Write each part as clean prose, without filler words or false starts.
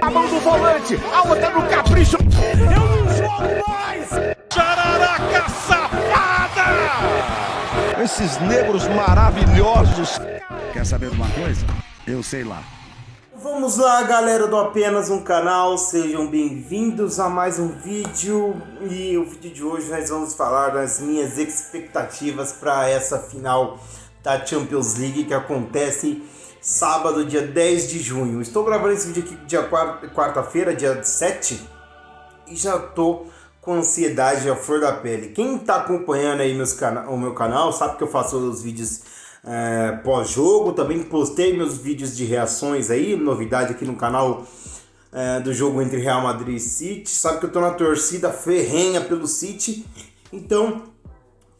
A mão do volante, a outra no capricho. Eu não jogo mais! Jararaca safada! Esses negros maravilhosos. Quer saber de uma coisa? Eu sei lá. Vamos lá, galera do Apenas um Canal, sejam bem-vindos a mais um vídeo. E o vídeo de hoje nós vamos falar das minhas expectativas para essa final da Champions League que acontece sábado, dia 10 de junho. Estou gravando esse vídeo aqui dia quarta-feira, dia 7, e já tô com ansiedade à flor da pele. Quem está acompanhando aí o meu canal sabe que eu faço os vídeos pós-jogo, também postei meus vídeos de reações aí, novidade aqui no canal do jogo entre Real Madrid e City. Sabe que eu tô na torcida ferrenha pelo City, então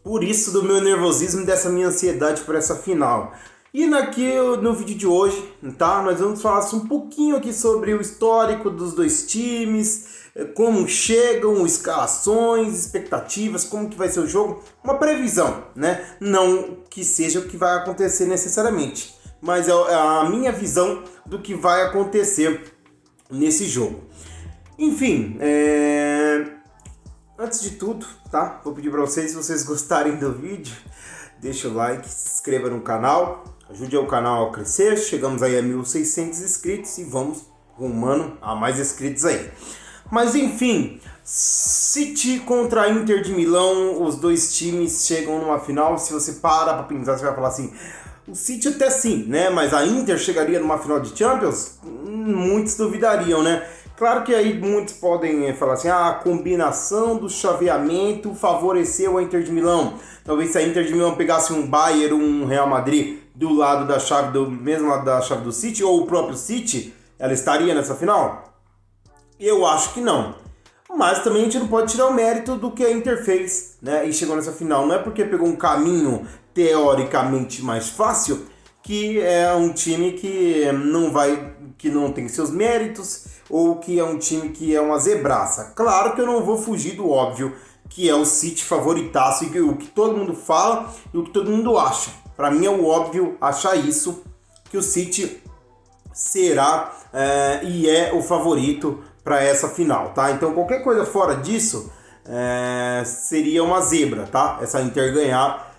por isso do meu nervosismo e dessa minha ansiedade por essa final. E no vídeo de hoje, tá, nós vamos falar um pouquinho aqui sobre o histórico dos dois times, como chegam, escalações, expectativas, como que vai ser o jogo, uma previsão, né? Não que seja o que vai acontecer necessariamente, mas é a minha visão do que vai acontecer nesse jogo. Enfim, antes de tudo, tá? Vou pedir para vocês, se vocês gostarem do vídeo, deixa o like, se inscreva no canal, ajude o canal a crescer. Chegamos aí a 1.600 inscritos e vamos rumando a mais inscritos aí. Mas enfim, City contra Inter de Milão, os dois times chegam numa final. Se você para pensar, você vai falar assim, o City até sim, né? Mas a Inter chegaria numa final de Champions? Muitos duvidariam, né? Claro que aí muitos podem falar assim, a combinação do chaveamento favoreceu a Inter de Milão. Talvez se a Inter de Milão pegasse um Bayern, um Real Madrid do lado da chave do mesmo lado da chave do City, ou o próprio City, ela estaria nessa final? Eu acho que não. Mas também a gente não pode tirar o mérito do que a Inter fez, né? E chegou nessa final. Não é porque pegou um caminho teoricamente mais fácil que é um time que não tem seus méritos, ou que é um time que é uma zebraça. Claro que eu não vou fugir do óbvio, que é o City favoritaço, e o que todo mundo fala e o que todo mundo acha. Para mim é o óbvio achar isso, que o City será e é o favorito para essa final, tá? Então qualquer coisa fora disso seria uma zebra, tá? Essa Inter ganhar,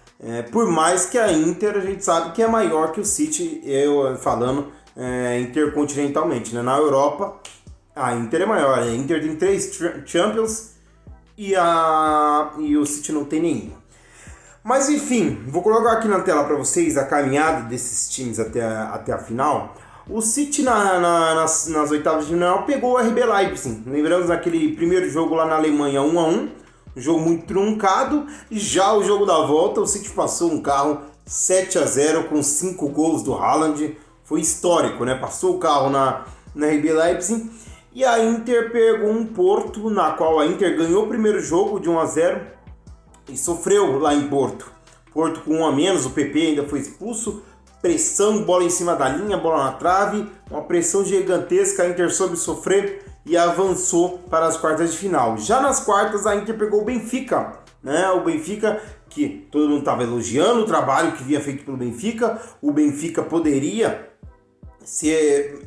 por mais que a Inter a gente sabe que é maior que o City, eu falando intercontinentalmente, né? Na Europa a Inter é maior, a Inter tem 3 Champions e o City não tem nenhum. Mas enfim, vou colocar aqui na tela para vocês a caminhada desses times até a final. O City nas oitavas de final pegou o RB Leipzig. Lembramos naquele primeiro jogo lá na Alemanha 1-1, um jogo muito truncado. E já o jogo da volta, o City passou um carro 7-0 com 5 gols do Haaland. Foi histórico, né? Passou o carro na RB Leipzig. E a Inter pegou um Porto, na qual a Inter ganhou o primeiro jogo de 1-0 e sofreu lá em Porto. Porto com 1 a menos, o PP ainda foi expulso. Pressão, bola em cima da linha, bola na trave, uma pressão gigantesca, a Inter soube sofrer e avançou para as quartas de final. Já nas quartas, a Inter pegou o Benfica, né? O Benfica, que todo mundo estava elogiando o trabalho que havia feito pelo Benfica. O Benfica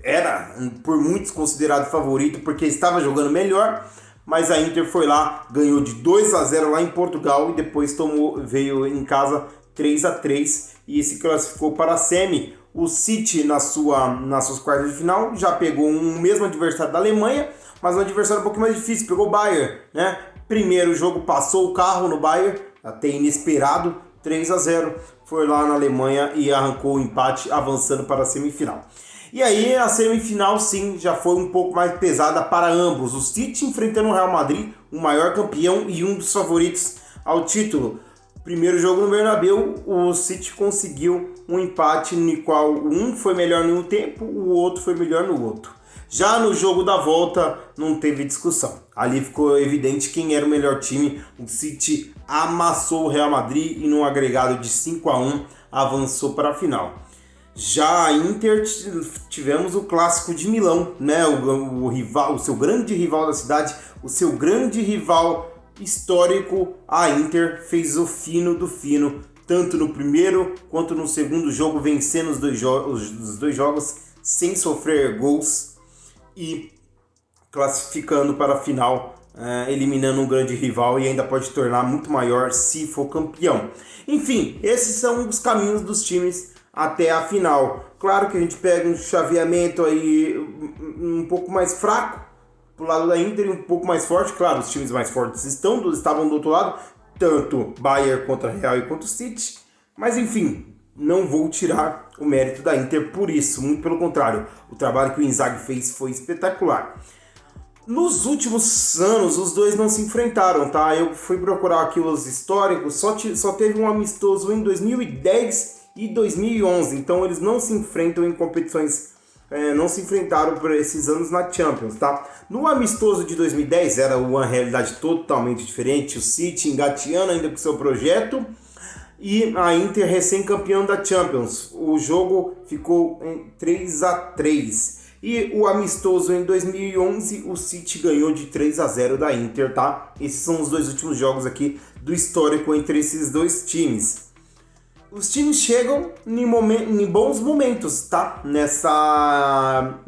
era por muitos considerado favorito porque estava jogando melhor, mas a Inter foi lá, ganhou de 2-0 lá em Portugal e depois veio em casa 3-3 e se classificou para a semi. O City nas suas quartas de final já pegou um mesmo adversário da Alemanha, mas um adversário um pouquinho mais difícil, pegou o Bayern, né? Primeiro jogo passou o carro no Bayern, até inesperado, 3-0, foi lá na Alemanha e arrancou o empate, avançando para a semifinal. E aí a semifinal sim já foi um pouco mais pesada para ambos, o City enfrentando o Real Madrid, o maior campeão e um dos favoritos ao título. Primeiro jogo no Bernabéu, o City conseguiu um empate no qual um foi melhor em um tempo, o outro foi melhor no outro. Já no jogo da volta não teve discussão. Ali ficou evidente quem era o melhor time. O City amassou o Real Madrid e num agregado de 5-1 avançou para a final. Já a Inter, tivemos o clássico de Milão, né? O rival, o seu grande rival da cidade, o seu grande rival histórico. A Inter fez o fino do fino, tanto no primeiro quanto no segundo jogo, vencendo os dois jogos sem sofrer gols. e classificando para a final, eliminando um grande rival e ainda pode tornar muito maior se for campeão. Enfim, esses são os caminhos dos times até a final. Claro que a gente pega um chaveamento aí um pouco mais fraco pro lado da Inter e um pouco mais forte. Claro, os times mais fortes estavam do outro lado, tanto Bayern contra Real e contra o City. Mas enfim, não vou tirar o mérito da Inter por isso, muito pelo contrário. O trabalho que o Inzaghi fez foi espetacular. Nos últimos anos, os dois não se enfrentaram, tá? Eu fui procurar aqui os históricos, só teve um amistoso em 2010 e 2011, então eles não se enfrentam em competições, não se enfrentaram por esses anos na Champions, tá? No amistoso de 2010 era uma realidade totalmente diferente, o City engateando ainda com seu projeto e a Inter recém-campeão da Champions. O jogo ficou em 3-3. E o amistoso em 2011, o City ganhou de 3-0 da Inter, tá? Esses são os dois últimos jogos aqui do histórico entre esses dois times. Os times chegam em bons momentos, tá? Nessa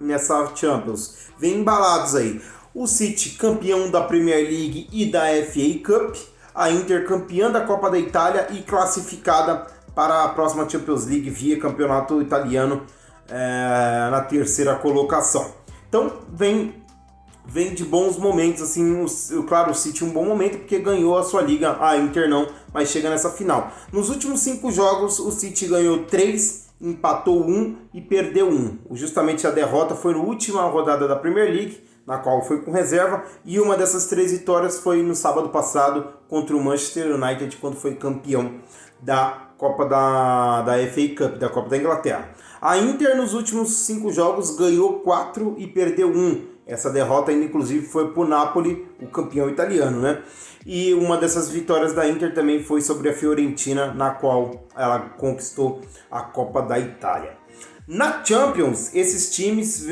Champions. Vem embalados aí. O City campeão da Premier League e da FA Cup. A Inter campeã da Copa da Itália e classificada para a próxima Champions League via campeonato italiano. Na terceira colocação. Então vem de bons momentos, assim, claro, o City um bom momento porque ganhou a sua liga, a Inter não, mas chega nessa final. Nos últimos 5 jogos o City ganhou 3, empatou 1 e perdeu 1. Justamente a derrota foi na última rodada da Premier League, na qual foi com reserva, e uma dessas 3 vitórias foi no sábado passado contra o Manchester United, quando foi campeão da Copa da FA Cup, da Copa da Inglaterra. A Inter nos últimos 5 jogos ganhou 4 e perdeu 1. Essa derrota ainda inclusive foi para o Napoli, o campeão italiano, né? E uma dessas vitórias da Inter também foi sobre a Fiorentina, na qual ela conquistou a Copa da Itália. Na Champions, esses times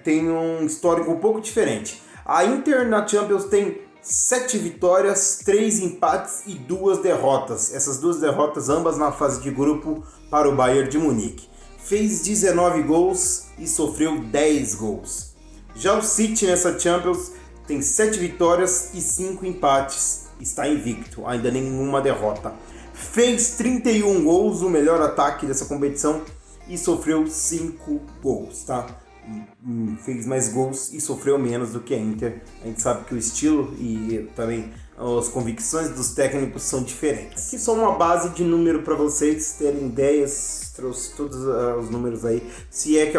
têm um histórico um pouco diferente. A Inter na Champions tem 7 vitórias, 3 empates e 2 derrotas. Essas 2 derrotas ambas na fase de grupo para o Bayern de Munique. Fez 19 gols e sofreu 10 gols. Já o City nessa Champions tem 7 vitórias e 5 empates. Está invicto, ainda nenhuma derrota. Fez 31 gols, o melhor ataque dessa competição, e sofreu 5 gols, tá? Fez mais gols e sofreu menos do que a Inter. A gente sabe que o estilo e também as convicções dos técnicos são diferentes. Aqui só uma base de número para vocês terem ideias, trouxe todos os números aí. Se é que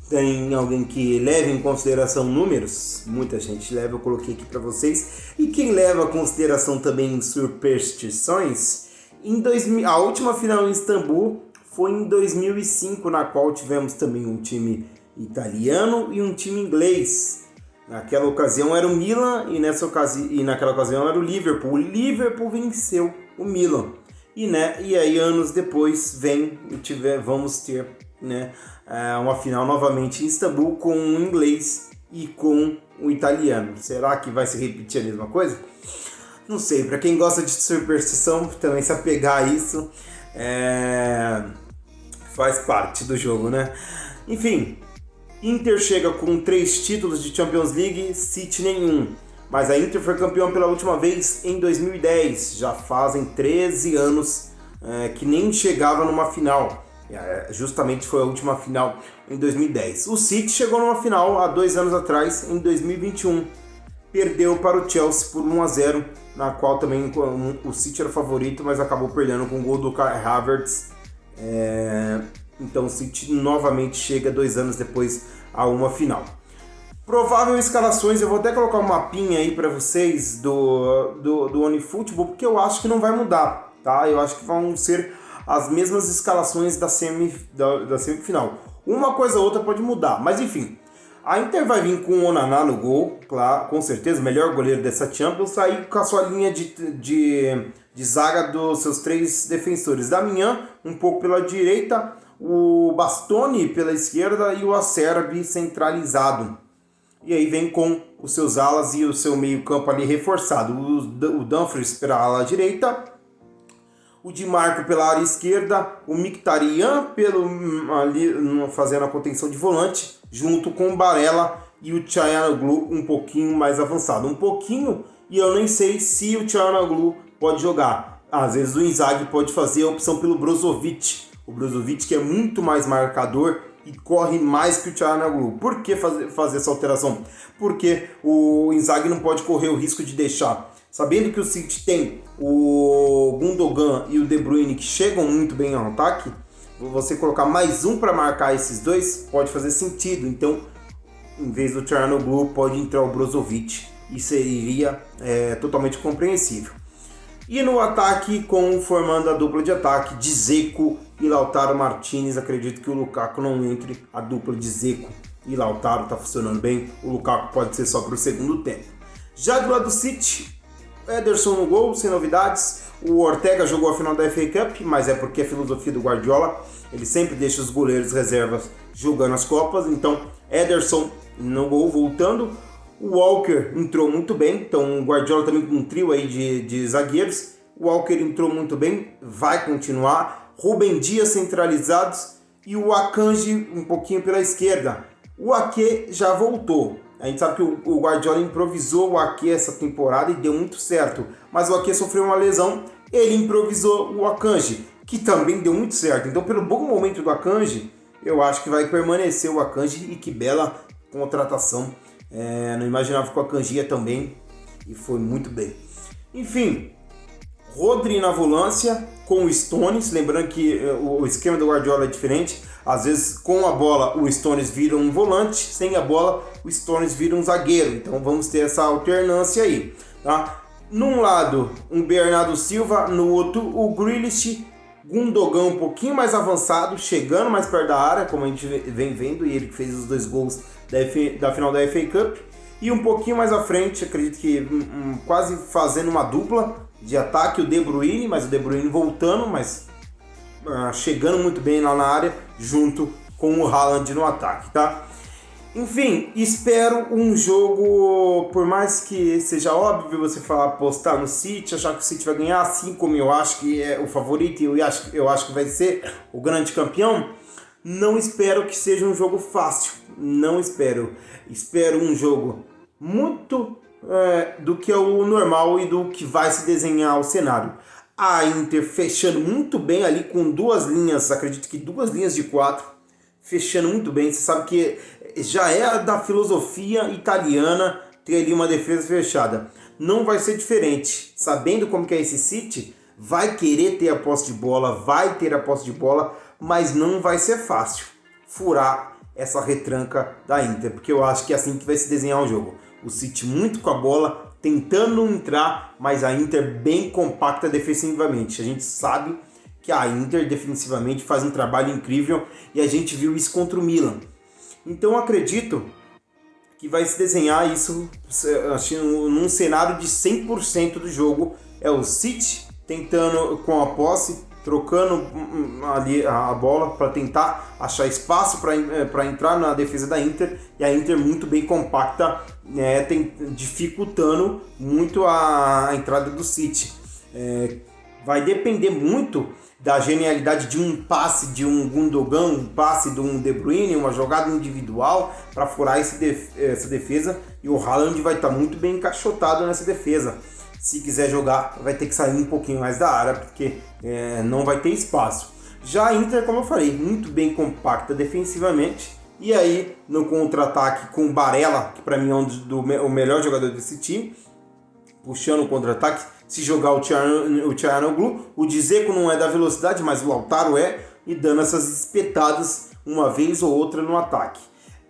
tem alguém que leva em consideração números, muita gente leva, eu coloquei aqui para vocês. E quem leva em consideração também superstições, a última final em Istambul foi em 2005, na qual tivemos também um time italiano e um time inglês. Naquela ocasião era o Milan e naquela ocasião era o Liverpool. O Liverpool venceu o Milan. E aí anos depois vamos ter, né, uma final novamente em Istambul com o inglês e com o italiano. Será que vai se repetir a mesma coisa? Não sei, para quem gosta de superstição também se apegar a isso faz parte do jogo, né? Enfim, Inter chega com 3 títulos de Champions League, City nenhum. Mas a Inter foi campeão pela última vez em 2010. Já fazem 13 anos que nem chegava numa final. Justamente foi a última final em 2010. O City chegou numa final há 2 anos atrás, em 2021. Perdeu para o Chelsea por 1-0, na qual também o City era favorito, mas acabou perdendo com o gol do Kai Havertz. Então o City novamente chega 2 anos depois a uma final. Provável escalações, eu vou até colocar um mapinha aí para vocês do OneFootball, porque eu acho que não vai mudar, tá? Eu acho que vão ser as mesmas escalações da semifinal. Uma coisa ou outra pode mudar, mas enfim. A Inter vai vir com o Onana no gol, claro, com certeza, o melhor goleiro dessa Champions, aí com a sua linha de zaga dos seus 3 defensores. Darmian, um pouco pela direita, o Bastoni pela esquerda e o Acerbi centralizado. E aí vem com os seus alas e o seu meio campo ali reforçado. O Dumfries pela ala direita, o Di Marco pela área esquerda, o Mkhitaryan ali fazendo a contenção de volante, junto com o Barella e o Çalhanoğlu um pouquinho mais avançado. Um pouquinho, e eu nem sei se o Çalhanoğlu pode jogar. Às vezes o Inzaghi pode fazer a opção pelo Brozovic. O Brozovic que é muito mais marcador e corre mais que o Çalhanoğlu. Por que fazer essa alteração? Porque o Inzaghi não pode correr o risco de deixar. Sabendo que o City tem o Gundogan e o De Bruyne que chegam muito bem ao ataque, você colocar mais um para marcar esses dois pode fazer sentido. Então, em vez do Çalhanoğlu, pode entrar o Brozovic e seria totalmente compreensível. E no ataque, formando a dupla de ataque de Dzeko e Lautaro Martinez, acredito que o Lukaku não entre. A dupla de Dzeko e Lautaro está funcionando bem. O Lukaku pode ser só para o segundo tempo. Já do lado do City, Ederson no gol, sem novidades. O Ortega jogou a final da FA Cup, mas é porque é a filosofia do Guardiola. Ele sempre deixa os goleiros reservas jogando as Copas. Então, Ederson no gol, voltando. O Walker entrou muito bem. Então, o Guardiola também com um trio aí de zagueiros. O Walker entrou muito bem, vai continuar. Rúben Dias centralizados. E o Akanji um pouquinho pela esquerda. O Ake já voltou. A gente sabe que o Guardiola improvisou o Ake essa temporada e deu muito certo. Mas o Ake sofreu uma lesão, ele improvisou o Akanji, que também deu muito certo. Então, pelo bom momento do Akanji, eu acho que vai permanecer o Akanji e que bela contratação. Não imaginava que o Akanji ia tão bem e foi muito bem. Enfim, Rodri na volância com o Stones, lembrando que o esquema do Guardiola é diferente. Às vezes, com a bola, o Stones vira um volante, sem a bola, o Stones vira um zagueiro. Então, vamos ter essa alternância aí, tá? Num lado, um Bernardo Silva, no outro, o Grealish, Gundogan um pouquinho mais avançado, chegando mais perto da área, como a gente vem vendo, e ele que fez os 2 gols da final da FA Cup. E um pouquinho mais à frente, acredito que quase fazendo uma dupla de ataque, o De Bruyne, mas o De Bruyne voltando, mas chegando muito bem lá na área, junto com o Haaland no ataque, tá? Enfim, espero um jogo, por mais que seja óbvio você apostar no City, achar que o City vai ganhar, assim como eu acho que é o favorito e eu acho que vai ser o grande campeão, não espero que seja um jogo fácil, não espero. Espero um jogo muito do que é o normal e do que vai se desenhar o cenário. A Inter fechando muito bem ali com 2 linhas, acredito que 2 linhas de 4, fechando muito bem. Você sabe que já é da filosofia italiana ter ali uma defesa fechada. Não vai ser diferente. Sabendo como que é esse City, vai querer ter a posse de bola, vai ter a posse de bola, mas não vai ser fácil furar essa retranca da Inter, porque eu acho que é assim que vai se desenhar o jogo. O City muito com a bola, tentando entrar, mas a Inter bem compacta defensivamente. A gente sabe que a Inter defensivamente faz um trabalho incrível e a gente viu isso contra o Milan. Então eu acredito que vai se desenhar isso num cenário de 100% do jogo. É o City tentando com a posse, trocando ali a bola para tentar achar espaço para entrar na defesa da Inter, e a Inter muito bem compacta, dificultando muito a entrada do City. Vai depender muito da genialidade de um passe de um Gundogan, um passe de um De Bruyne, uma jogada individual para furar essa defesa, e o Haaland vai estar muito bem encaixotado nessa defesa. Se quiser jogar, vai ter que sair um pouquinho mais da área, porque não vai ter espaço. Já a Inter, como eu falei, muito bem compacta defensivamente. E aí, no contra-ataque com o Barella, que para mim é o melhor jogador desse time, puxando o contra-ataque. Se jogar o Çalhanoğlu, o Dzeko não é da velocidade, mas o Lautaro é, e dando essas espetadas uma vez ou outra no ataque.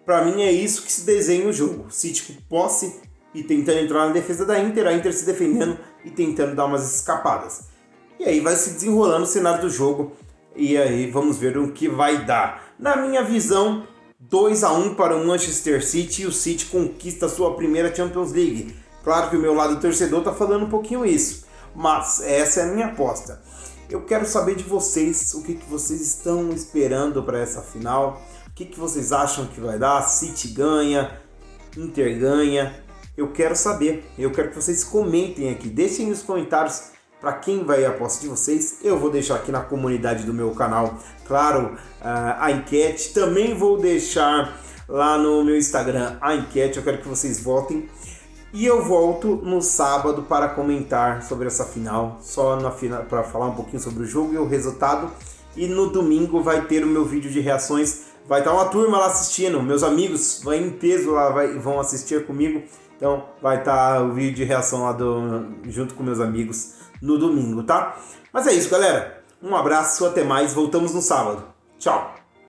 Para mim é isso que se desenha o jogo. City com posse e tentando entrar na defesa da Inter, a Inter se defendendo e tentando dar umas escapadas. E aí vai se desenrolando o cenário do jogo, e aí vamos ver o que vai dar. Na minha visão, 2-1 para o Manchester City, e o City conquista a sua primeira Champions League. Claro que o meu lado torcedor está falando um pouquinho isso, mas essa é a minha aposta. Eu quero saber de vocês, o que vocês estão esperando para essa final, o que vocês acham que vai dar, City ganha, Inter ganha. Eu quero saber, eu quero que vocês comentem aqui, deixem nos comentários para quem vai a aposta de vocês. Eu vou deixar aqui na comunidade do meu canal, claro, a enquete. Também vou deixar lá no meu Instagram a enquete, eu quero que vocês votem. E eu volto no sábado para comentar sobre essa final, só na final para falar um pouquinho sobre o jogo e o resultado. E no domingo vai ter o meu vídeo de reações, vai estar uma turma lá assistindo, meus amigos vão em peso lá, vão assistir comigo. Então vai estar o vídeo de reação lá junto com meus amigos no domingo, tá? Mas é isso, galera. Um abraço, até mais, voltamos no sábado. Tchau!